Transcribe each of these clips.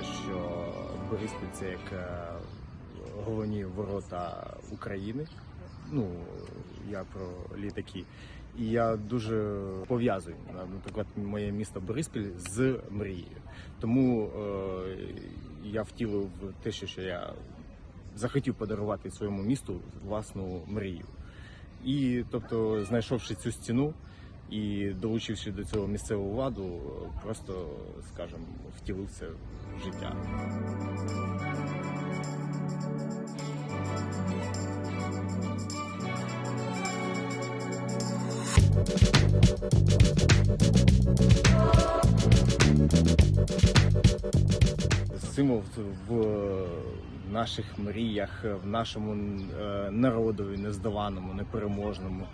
вважаю, що Бориспіль – це як головні ворота України. Ну, я про літаки. І я дуже пов'язую, наприклад, моє місто Бориспіль з мрією. Тому я втілив те, що я захотів подарувати своєму місту власну мрію. І, тобто, знайшовши цю стіну і долучивши до цього місцеву владу, просто, скажімо, втілив це в життя. Символ в наших мріях, в нашому народові нездоланному, непереможному,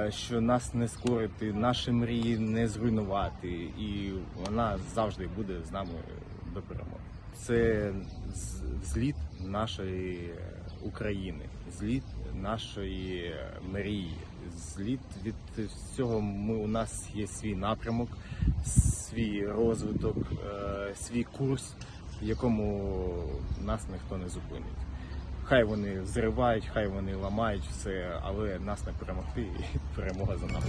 що нас не скорити, наші мрії не зруйнувати, і вона завжди буде з нами до перемоги. Це зліт нашої України, зліт нашої мрії, зліт від всього. У нас є свій напрямок, свій розвиток, свій курс, в якому нас ніхто не зупинить. Хай вони зривають, хай вони ламають все, але нас не перемогти, і перемога за нами.